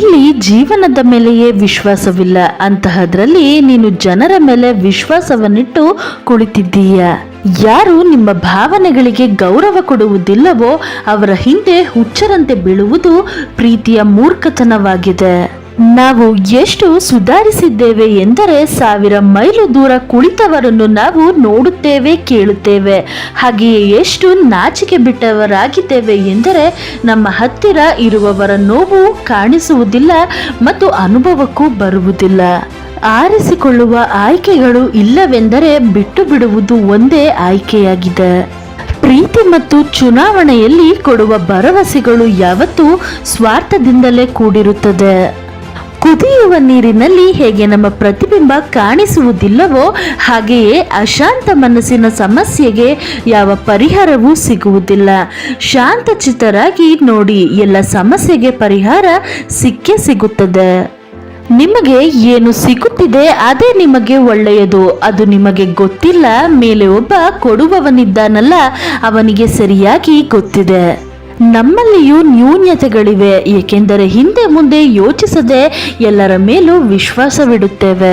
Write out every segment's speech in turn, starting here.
ಇಲ್ಲಿ ಜೀವನದ ಮೇಲೆಯೇ ವಿಶ್ವಾಸವಿಲ್ಲ, ಅಂತಹದ್ರಲ್ಲಿ ನೀನು ಜನರ ಮೇಲೆ ವಿಶ್ವಾಸವನ್ನಿಟ್ಟು ಕುಳಿತಿದ್ದೀಯ. ಯಾರು ನಿಮ್ಮ ಭಾವನೆಗಳಿಗೆ ಗೌರವ ಕೊಡುವುದಿಲ್ಲವೋ ಅವರ ಹಿಂದೆ ಹುಚ್ಚರಂತೆ ಬೀಳುವುದು ಪ್ರೀತಿಯ ಮೂರ್ಖತನವಾಗಿದೆ. ನಾವು ಎಷ್ಟು ಸುಧಾರಿಸಿದ್ದೇವೆ ಎಂದರೆ 1000 ಮೈಲು ದೂರ ಕುಳಿತವರನ್ನು ನಾವು ನೋಡುತ್ತೇವೆ, ಕೇಳುತ್ತೇವೆ. ಹಾಗೆಯೇ ಎಷ್ಟು ನಾಚಿಕೆ ಬಿಟ್ಟವರಾಗಿದ್ದೇವೆ ಎಂದರೆ ನಮ್ಮ ಹತ್ತಿರ ಇರುವವರ ನೋವು ಕಾಣಿಸುವುದಿಲ್ಲ ಮತ್ತು ಅನುಭವಕ್ಕೂ ಬರುವುದಿಲ್ಲ. ಆರಿಸಿಕೊಳ್ಳುವ ಆಯ್ಕೆಗಳು ಇಲ್ಲವೆಂದರೆ ಬಿಟ್ಟು ಬಿಡುವುದು ಒಂದೇ ಆಯ್ಕೆಯಾಗಿದೆ. ಪ್ರೀತಿ ಮತ್ತು ಚುನಾವಣೆಯಲ್ಲಿ ಕೊಡುವ ಭರವಸೆಗಳು ಯಾವತ್ತೂ ಸ್ವಾರ್ಥದಿಂದಲೇ ಕೂಡಿರುತ್ತದೆ. ಕುದಿಯುವ ನೀರಿನಲ್ಲಿ ಹೇಗೆ ನಮ್ಮ ಪ್ರತಿಬಿಂಬ ಕಾಣಿಸುವುದಿಲ್ಲವೋ ಹಾಗೆಯೇ ಅಶಾಂತ ಮನಸ್ಸಿನ ಸಮಸ್ಯೆಗೆ ಯಾವ ಪರಿಹಾರವೂ ಸಿಗುವುದಿಲ್ಲ. ಶಾಂತಚಿತ್ತರಾಗಿ ನೋಡಿ, ಎಲ್ಲ ಸಮಸ್ಯೆಗೆ ಪರಿಹಾರ ಸಿಕ್ಕೇ ಸಿಗುತ್ತದೆ. ನಿಮಗೆ ಏನು ಸಿಗುತ್ತಿದೆ ಅದೇ ನಿಮಗೆ ಒಳ್ಳೆಯದು. ಅದು ನಿಮಗೆ ಗೊತ್ತಿಲ್ಲ, ಮೇಲೆ ಒಬ್ಬ ಕೊಡುವವನಿದ್ದಾನಲ್ಲ ಅವನಿಗೆ ಸರಿಯಾಗಿ ಗೊತ್ತಿದೆ. ನಮ್ಮಲ್ಲಿಯೂ ನ್ಯೂನ್ಯತೆಗಳಿವೆ, ಏಕೆಂದರೆ ಹಿಂದೆ ಮುಂದೆ ಯೋಚಿಸದೆ ಎಲ್ಲರ ಮೇಲೂ ವಿಶ್ವಾಸವಿಡುತ್ತೇವೆ.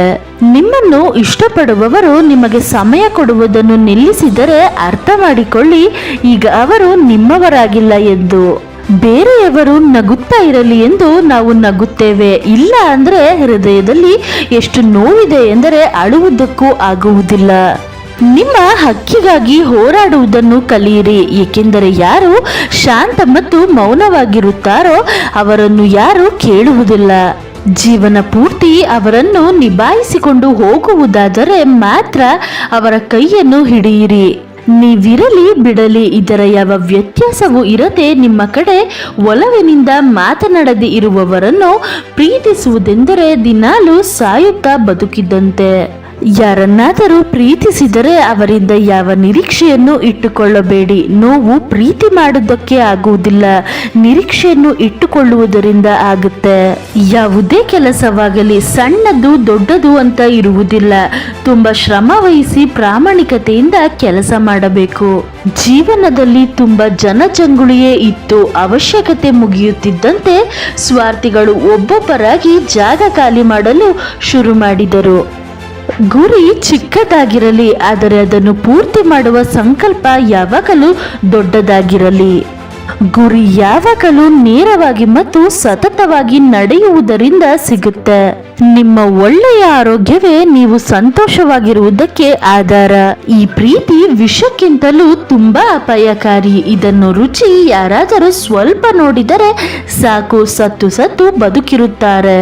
ನಿಮ್ಮನ್ನು ಇಷ್ಟಪಡುವವರು ನಿಮಗೆ ಸಮಯ ಕೊಡುವುದನ್ನು ನಿಲ್ಲಿಸಿದರೆ ಅರ್ಥ ಮಾಡಿಕೊಳ್ಳಿ, ಈಗ ಅವರು ನಿಮ್ಮವರಾಗಿಲ್ಲ ಎಂದು. ಬೇರೆಯವರು ನಗುತ್ತಾ ಇರಲಿ ಎಂದು ನಾವು ನಗುತ್ತೇವೆ, ಇಲ್ಲ ಅಂದ್ರೆ ಹೃದಯದಲ್ಲಿ ಎಷ್ಟು ನೋವಿದೆ ಎಂದರೆ ಅಳುವುದಕ್ಕೂ ಆಗುವುದಿಲ್ಲ. ನಿಮ್ಮ ಹಕ್ಕಿಗಾಗಿ ಹೋರಾಡುವುದನ್ನು ಕಲಿಯಿರಿ, ಏಕೆಂದರೆ ಯಾರು ಶಾಂತ ಮತ್ತು ಮೌನವಾಗಿರುತ್ತಾರೋ ಅವರನ್ನು ಯಾರು ಕೇಳುವುದಿಲ್ಲ. ಜೀವನ ಪೂರ್ತಿ ಅವರನ್ನು ನಿಭಾಯಿಸಿಕೊಂಡು ಹೋಗುವುದಾದರೆ ಮಾತ್ರ ಅವರ ಕೈಯನ್ನು ಹಿಡಿಯಿರಿ. ನೀವಿರಲಿ ಬಿಡಲಿ ಇದರ ಯಾವ ವ್ಯತ್ಯಾಸವೂ ಇರದೆ ನಿಮ್ಮ ಕಡೆ ಒಲವಿನಿಂದ ಮಾತನಾಡದೆ ಇರುವವರನ್ನು ಪ್ರೀತಿಸುವುದೆಂದರೆ ದಿನಾಲೂ ಸಾಯುತ್ತಾ ಬದುಕಿದ್ದಂತೆ. ಯಾರನ್ನಾದರೂ ಪ್ರೀತಿಸಿದರೆ ಅವರಿಂದ ಯಾವ ನಿರೀಕ್ಷೆಯನ್ನು ಇಟ್ಟುಕೊಳ್ಳಬೇಡಿ. ನೋವು ಪ್ರೀತಿ ಮಾಡುವುದಕ್ಕೆ ಆಗುವುದಿಲ್ಲ, ನಿರೀಕ್ಷೆಯನ್ನು ಇಟ್ಟುಕೊಳ್ಳುವುದರಿಂದ ಆಗುತ್ತೆ. ಯಾವುದೇ ಕೆಲಸವಾಗಲಿ ಸಣ್ಣದು ದೊಡ್ಡದು ಅಂತ ಇರುವುದಿಲ್ಲ. ತುಂಬಾ ಶ್ರಮ ವಹಿಸಿ ಪ್ರಾಮಾಣಿಕತೆಯಿಂದ ಕೆಲಸ ಮಾಡಬೇಕು. ಜೀವನದಲ್ಲಿ ತುಂಬಾ ಜನಜಂಗುಳಿಯೇ ಇತ್ತು. ಅವಶ್ಯಕತೆ ಮುಗಿಯುತ್ತಿದ್ದಂತೆ ಸ್ವಾರ್ಥಿಗಳು ಒಬ್ಬೊಬ್ಬರಾಗಿ ಜಾಗ ಖಾಲಿ ಮಾಡಲು ಶುರು ಮಾಡಿದರು. ಗುರಿ ಚಿಕ್ಕದಾಗಿರಲಿ, ಆದರೆ ಅದನ್ನು ಪೂರ್ತಿ ಮಾಡುವ ಸಂಕಲ್ಪ ಯಾವಾಗಲೂ ದೊಡ್ಡದಾಗಿರಲಿ. ಗುರಿ ಯಾವಾಗಲೂ ನೇರವಾಗಿ ಮತ್ತು ಸತತವಾಗಿ ನಡೆಯುವುದರಿಂದ ಸಿಗುತ್ತೆ. ನಿಮ್ಮ ಒಳ್ಳೆಯ ಆರೋಗ್ಯವೇ ನೀವು ಸಂತೋಷವಾಗಿರುವುದಕ್ಕೆ ಆಧಾರ. ಈ ಪ್ರೀತಿ ವಿಷಕ್ಕಿಂತಲೂ ತುಂಬಾ ಅಪಾಯಕಾರಿ. ಇದನ್ನು ರುಚಿ ಯಾರಾದರೂ ಸ್ವಲ್ಪ ನೋಡಿದರೆ ಸಾಕು, ಸತ್ತು ಸತ್ತು ಬದುಕಿರುತ್ತಾರೆ.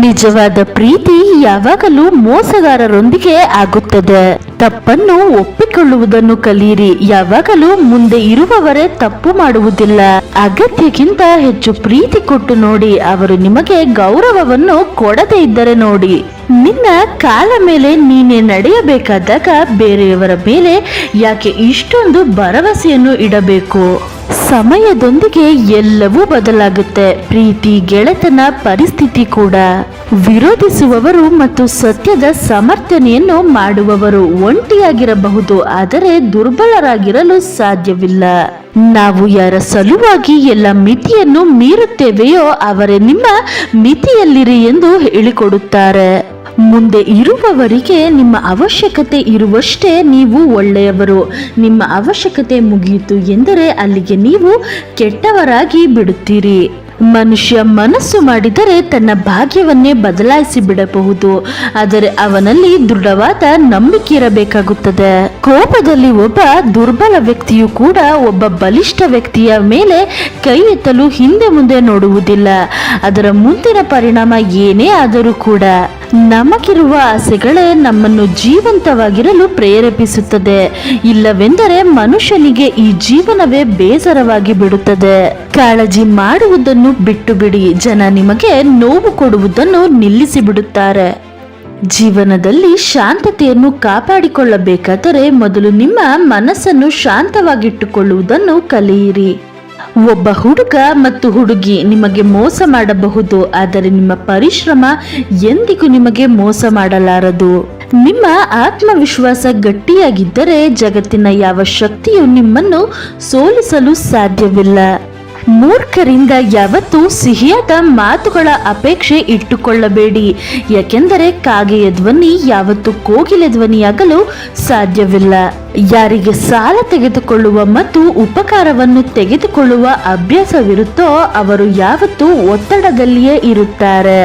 ನಿಜವಾದ ಪ್ರೀತಿ ಯಾವಾಗಲೂ ಮೋಸಗಾರರೊಂದಿಗೆ ಆಗುತ್ತದೆ. ತಪ್ಪನ್ನು ಒಪ್ಪಿಕೊಳ್ಳುವುದನ್ನು ಕಲಿಯಿರಿ. ಯಾವಾಗಲೂ ಮುಂದೆ ಇರುವವರೇ ತಪ್ಪು ಮಾಡುವುದಿಲ್ಲ. ಅಗತ್ಯಕ್ಕಿಂತ ಹೆಚ್ಚು ಪ್ರೀತಿ ಕೊಟ್ಟು ನೋಡಿ, ಅವರು ನಿಮಗೆ ಗೌರವವನ್ನು ಕೊಡದೇ ಇದ್ದರೆ ನೋಡಿ. ನಿನ್ನ ಕಾಲ ಮೇಲೆ ನೀನೇ ನಡೆಯಬೇಕಾದಾಗ ಬೇರೆಯವರ ಮೇಲೆ ಯಾಕೆ ಇಷ್ಟೊಂದು ಭರವಸೆಯನ್ನು ಇಡಬೇಕು? ಸಮಯದೊಂದಿಗೆ ಎಲ್ಲವೂ ಬದಲಾಗುತ್ತೆ. ಪ್ರೀತಿ, ಗೆಳೆತನ, ಪರಿಸ್ಥಿತಿ ಕೂಡ. ವಿರೋಧಿಸುವವರು ಮತ್ತು ಸತ್ಯದ ಸಮರ್ಥನೆಯನ್ನು ಮಾಡುವವರು ಒಂಟಿಯಾಗಿರಬಹುದು, ಆದರೆ ದುರ್ಬಲರಾಗಿರಲು ಸಾಧ್ಯವಿಲ್ಲ. ನಾವು ಯಾರ ಸಲುವಾಗಿ ಎಲ್ಲ ಮಿತಿಯನ್ನು ಮೀರುತ್ತೇವೆಯೋ ಅವರೇ ನಿಮ್ಮ ಮಿತಿಯಲ್ಲಿರಿ ಎಂದು ಹೇಳಿಕೊಡುತ್ತಾರೆ. ಮುಂದೆ ಇರುವವರಿಗೆ ನಿಮ್ಮ ಅವಶ್ಯಕತೆ ಇರುವಷ್ಟೇ ನೀವು ಒಳ್ಳೆಯವರು. ನಿಮ್ಮ ಅವಶ್ಯಕತೆ ಮುಗಿಯಿತು ಎಂದರೆ ಅಲ್ಲಿಗೆ ನೀವು ಕೆಟ್ಟವರಾಗಿ ಬಿಡುತ್ತೀರಿ. ಮನುಷ್ಯ ಮನಸ್ಸು ಮಾಡಿದರೆ ತನ್ನ ಭಾಗ್ಯವನ್ನೇ ಬದಲಾಯಿಸಿ ಬಿಡಬಹುದು, ಆದರೆ ಅವನಲ್ಲಿ ದೃಢವಾದ ನಂಬಿಕೆ ಇರಬೇಕಾಗುತ್ತದೆ. ಕೋಪದಲ್ಲಿ ಒಬ್ಬ ದುರ್ಬಲ ವ್ಯಕ್ತಿಯು ಕೂಡ ಒಬ್ಬ ಬಲಿಷ್ಠ ವ್ಯಕ್ತಿಯ ಮೇಲೆ ಕೈ ಎತ್ತಲು ಹಿಂದೆ ಮುಂದೆ ನೋಡುವುದಿಲ್ಲ. ಅದರ ಮುಂದಿನ ಪರಿಣಾಮ ಏನೇ ಆದರೂ ಕೂಡ ನಮಗಿರುವ ಆಸೆಗಳೇ ನಮ್ಮನ್ನು ಜೀವಂತವಾಗಿರಲು ಪ್ರೇರೇಪಿಸುತ್ತದೆ. ಇಲ್ಲವೆಂದರೆ ಮನುಷ್ಯನಿಗೆ ಈ ಜೀವನವೇ ಬೇಸರವಾಗಿ ಬಿಡುತ್ತದೆ. ಕಾಳಜಿ ಮಾಡುವುದನ್ನು ಬಿಟ್ಟು ಬಿಡಿ. ಜನ ನಿಮಗೆ ನೋವು ಕೊಡುವುದನ್ನು ನಿಲ್ಲಿಸಿ ಬಿಡುತ್ತಾರೆ. ಜೀವನದಲ್ಲಿ ಶಾಂತತೆಯನ್ನು ಕಾಪಾಡಿಕೊಳ್ಳಬೇಕಾದರೆ ಮೊದಲು ನಿಮ್ಮ ಮನಸ್ಸನ್ನು ಶಾಂತವಾಗಿಟ್ಟುಕೊಳ್ಳುವುದನ್ನು ಕಲಿಯಿರಿ. ಒಬ್ಬ ಹುಡುಗ ಮತ್ತು ಹುಡುಗಿ ನಿಮಗೆ ಮೋಸ ಮಾಡಬಹುದು, ಆದರೆ ನಿಮ್ಮ ಪರಿಶ್ರಮ ಎಂದಿಗೂ ನಿಮಗೆ ಮೋಸ ಮಾಡಲಾರದು. ನಿಮ್ಮ ಆತ್ಮವಿಶ್ವಾಸ ಗಟ್ಟಿಯಾಗಿದ್ದರೆ ಜಗತ್ತಿನ ಯಾವ ಶಕ್ತಿಯು ನಿಮ್ಮನ್ನು ಸೋಲಿಸಲು ಸಾಧ್ಯವಿಲ್ಲ. ಮೂರ್ಖರಿಂದ ಯಾವತ್ತೂ ಸಿಹಿಯಾದ ಮಾತುಗಳ ಅಪೇಕ್ಷೆ ಇಟ್ಟುಕೊಳ್ಳಬೇಡಿ, ಯಾಕೆಂದರೆ ಕಾಗೆಯ ಧ್ವನಿ ಯಾವತ್ತೂ ಕೋಗಿಲೆ ಧ್ವನಿಯಾಗಲು ಸಾಧ್ಯವಿಲ್ಲ. ಯಾರಿಗೆ ಸಾಲ ತೆಗೆದುಕೊಳ್ಳುವ ಮತ್ತು ಉಪಕಾರವನ್ನು ತೆಗೆದುಕೊಳ್ಳುವ ಅಭ್ಯಾಸವಿರುತ್ತೋ ಅವರು ಯಾವತ್ತೂ ಒತ್ತಡದಲ್ಲಿಯೇ ಇರುತ್ತಾರೆ.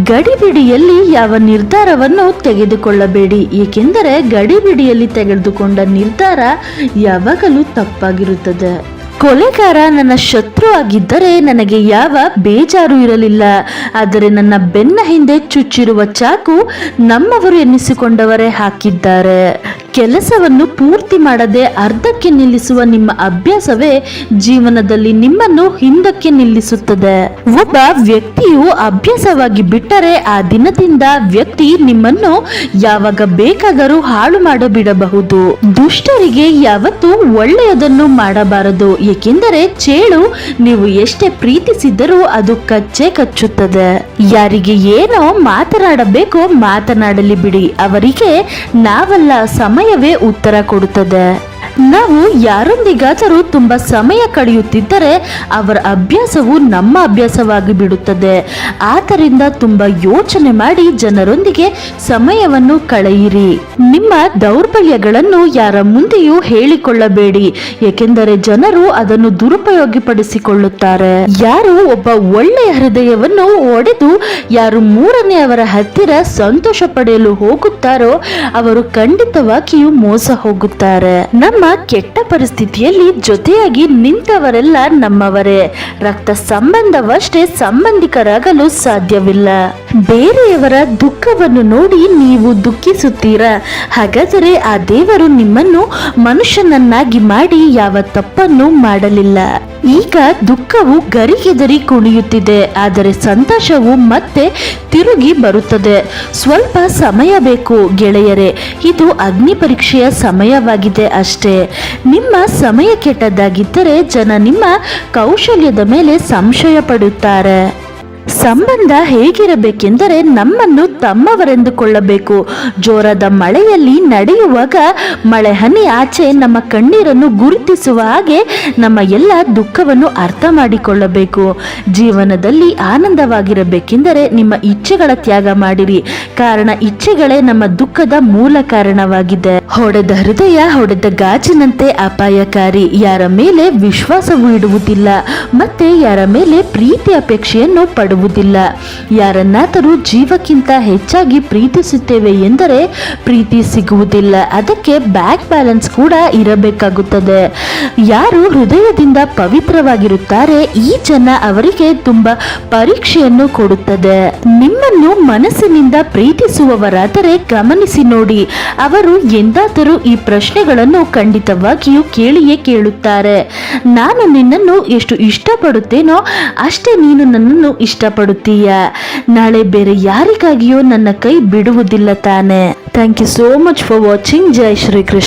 ಗಡಿಬಿಡಿಯಲ್ಲಿ ಯಾವ ನಿರ್ಧಾರವನ್ನು ತೆಗೆದುಕೊಳ್ಳಬೇಡಿ, ಏಕೆಂದರೆ ಗಡಿಬಿಡಿಯಲ್ಲಿ ತೆಗೆದುಕೊಂಡ ನಿರ್ಧಾರ ಯಾವಾಗಲೂ ತಪ್ಪಾಗಿರುತ್ತದೆ. ಕೊಲೆಗಾರ ನನ್ನ ಶತ್ರು ಆಗಿದ್ದರೆ ನನಗೆ ಯಾವ ಬೇಜಾರು ಇರಲಿಲ್ಲ, ಆದರೆ ನನ್ನ ಬೆನ್ನ ಹಿಂದೆ ಚುಚ್ಚಿರುವ ಚಾಕು ನಮ್ಮವರು ಎನ್ನಿಸಿಕೊಂಡವರೇ ಹಾಕಿದ್ದಾರೆ. ಕೆಲಸವನ್ನು ಪೂರ್ತಿ ಮಾಡದೆ ಅರ್ಧಕ್ಕೆ ನಿಲ್ಲಿಸುವ ನಿಮ್ಮ ಅಭ್ಯಾಸವೇ ಜೀವನದಲ್ಲಿ ನಿಮ್ಮನ್ನು ಹಿಂದಕ್ಕೆ ನಿಲ್ಲಿಸುತ್ತದೆ. ಒಬ್ಬ ವ್ಯಕ್ತಿಯು ಅಭ್ಯಾಸವಾಗಿ ಬಿಟ್ಟರೆ ಆ ದಿನದಿಂದ ವ್ಯಕ್ತಿ ನಿಮ್ಮನ್ನು ಯಾವಾಗ ಬೇಕಾದರೂ ಹಾಳು ಮಾಡಿಬಿಡಬಹುದು. ದುಷ್ಟರಿಗೆ ಯಾವತ್ತೂ ಒಳ್ಳೆಯದನ್ನು ಮಾಡಬಾರದು, ಏಕೆಂದರೆ ಚೇಳು ನೀವು ಎಷ್ಟೇ ಪ್ರೀತಿಸಿದರೂ ಅದು ಕಚ್ಚೇ ಕಚ್ಚುತ್ತದೆ. ಯಾರಿಗೆ ಏನೋ ಮಾತನಾಡಬೇಕೋ ಮಾತನಾಡಲಿ ಬಿಡಿ, ಅವರಿಗೆ ನಾವಲ್ಲ ಸಮಯವೇ ಉತ್ತರ ಕೊಡುತ್ತದೆ. ನಾವು ಯಾರೊಂದಿಗಾದರೂ ತುಂಬಾ ಸಮಯ ಕಳೆಯುತ್ತಿದ್ದರೆ ಅವರ ಅಭ್ಯಾಸವು ನಮ್ಮ ಅಭ್ಯಾಸವಾಗಿ ಬಿಡುತ್ತದೆ. ಆದ್ದರಿಂದ ತುಂಬಾ ಯೋಚನೆ ಮಾಡಿ ಜನರೊಂದಿಗೆ ಸಮಯವನ್ನು ಕಳೆಯಿರಿ. ನಿಮ್ಮ ದೌರ್ಬಲ್ಯಗಳನ್ನು ಯಾರ ಮುಂದೆಯೂ ಹೇಳಿಕೊಳ್ಳಬೇಡಿ, ಏಕೆಂದರೆ ಜನರು ಅದನ್ನು ದುರುಪಯೋಗಪಡಿಸಿಕೊಳ್ಳುತ್ತಾರೆ. ಯಾರು ಒಬ್ಬ ಒಳ್ಳೆಯ ಹೃದಯವನ್ನು ಒಡೆದು ಯಾರು ಮೂರನೆಯವರ ಹತ್ತಿರ ಸಂತೋಷ ಪಡೆಯಲು ಹೋಗುತ್ತಾರೋ ಅವರು ಖಂಡಿತವಾಗಿಯೂ ಮೋಸ ಹೋಗುತ್ತಾರೆ. ನಮ್ಮ ಕೆಟ್ಟ ಪರಿಸ್ಥಿತಿಯಲ್ಲಿ ಜೊತೆಯಾಗಿ ನಿಂತವರೆಲ್ಲ ನಮ್ಮವರೇ. ರಕ್ತ ಸಂಬಂಧವಷ್ಟೇ ಸಂಬಂಧಿಕರಾಗಲು ಸಾಧ್ಯವಿಲ್ಲ. ಬೇರೆಯವರ ದುಃಖವನ್ನು ನೋಡಿ ನೀವು ದುಃಖಿಸುತ್ತೀರಾ? ಹಾಗಾದರೆ ಆ ದೇವರು ನಿಮ್ಮನ್ನು ಮನುಷ್ಯನನ್ನಾಗಿ ಮಾಡಿ ಯಾವ ತಪ್ಪನ್ನು ಮಾಡಲಿಲ್ಲ. ಈಗ ದುಃಖವು ಗರಿಗೆದರಿ ಕುಣಿಯುತ್ತಿದೆ, ಆದರೆ ಸಂತೋಷವು ಮತ್ತೆ ತಿರುಗಿ ಬರುತ್ತದೆ. ಸ್ವಲ್ಪ ಸಮಯ ಬೇಕು ಗೆಳೆಯರೇ, ಇದು ಅಗ್ನಿ ಪರೀಕ್ಷೆಯ ಸಮಯವಾಗಿದೆ ಅಷ್ಟೇ. ನಿಮ್ಮ ಸಮಯ ಕೆಟ್ಟದ್ದಾಗಿದ್ದರೆ ಜನ ನಿಮ್ಮ ಕೌಶಲ್ಯದ ಮೇಲೆ ಸಂಶಯ ಪಡುತ್ತಾರೆ. ಸಂಬಂಧ ಹೇಗಿರಬೇಕೆಂದರೆ ನಮ್ಮನ್ನು ತಮ್ಮವರೆಂದುಕೊಳ್ಳಬೇಕು. ಜೋರಾದ ಮಳೆಯಲ್ಲಿ ನಡೆಯುವಾಗ ಮಳೆ ಹನಿ ಆಚೆ ನಮ್ಮ ಕಣ್ಣೀರನ್ನು ಗುರುತಿಸುವ ಹಾಗೆ ನಮ್ಮ ಎಲ್ಲ ದುಃಖವನ್ನು ಅರ್ಥ ಮಾಡಿಕೊಳ್ಳಬೇಕು. ಜೀವನದಲ್ಲಿ ಆನಂದವಾಗಿರಬೇಕೆಂದರೆ ನಿಮ್ಮ ಇಚ್ಛೆಗಳ ತ್ಯಾಗ ಮಾಡಿರಿ, ಕಾರಣ ಇಚ್ಛೆಗಳೇ ನಮ್ಮ ದುಃಖದ ಮೂಲ ಕಾರಣವಾಗಿದೆ. ಹೊಡೆದ ಹೃದಯ ಹೊಡೆದ ಗಾಜಿನಂತೆ ಅಪಾಯಕಾರಿ. ಯಾರ ಮೇಲೆ ವಿಶ್ವಾಸವು ಇಡುವುದಿಲ್ಲ ಮತ್ತೆ ಯಾರ ಮೇಲೆ ಪ್ರೀತಿ ಅಪೇಕ್ಷೆಯನ್ನು ಪಡುವುದಿಲ್ಲ. ಯಾರನ್ನಾದರೂ ಜೀವಕ್ಕಿಂತ ಹೆಚ್ಚಾಗಿ ಪ್ರೀತಿಸುತ್ತೇವೆ ಎಂದರೆ ಪ್ರೀತಿ ಸಿಗುವುದಿಲ್ಲ, ಅದಕ್ಕೆ ಬ್ಯಾಂಕ್ ಬ್ಯಾಲೆನ್ಸ್ ಕೂಡ ಇರಬೇಕಾಗುತ್ತದೆ. ಯಾರು ಹೃದಯದಿಂದ ಪವಿತ್ರವಾಗಿರುತ್ತಾರೆ ಈ ಜನ ಅವರಿಗೆ ತುಂಬಾ ಪರೀಕ್ಷೆಯನ್ನು ಕೊಡುತ್ತದೆ. ನಿಮ್ಮನ್ನು ಮನಸ್ಸಿನಿಂದ ಪ್ರೀತಿಸುವವರಾದರೆ ಗಮನಿಸಿ ನೋಡಿ, ಅವರು ಎಂದಾದರೂ ಈ ಪ್ರಶ್ನೆಗಳನ್ನು ಖಂಡಿತವಾಗಿಯೂ ಕೇಳಿಯೇ ಕೇಳುತ್ತಾರೆ. ನಾನು ನಿನ್ನನ್ನು ಎಷ್ಟು ಇಷ್ಟಪಡುತ್ತೇನೋ ಅಷ್ಟೇ ನೀನು ನನ್ನನ್ನು ಇಷ್ಟಪಡುತ್ತೀಯ. ನಾಳೆ ಬೇರೆ ಯಾರಿಗಾಗಿಯೋ ನನ್ನ ಕೈ ಬಿಡುವುದಿಲ್ಲ ತಾನೆ. Thank you so much for watching. ಜೈ ಶ್ರೀ ಕೃಷ್ಣ.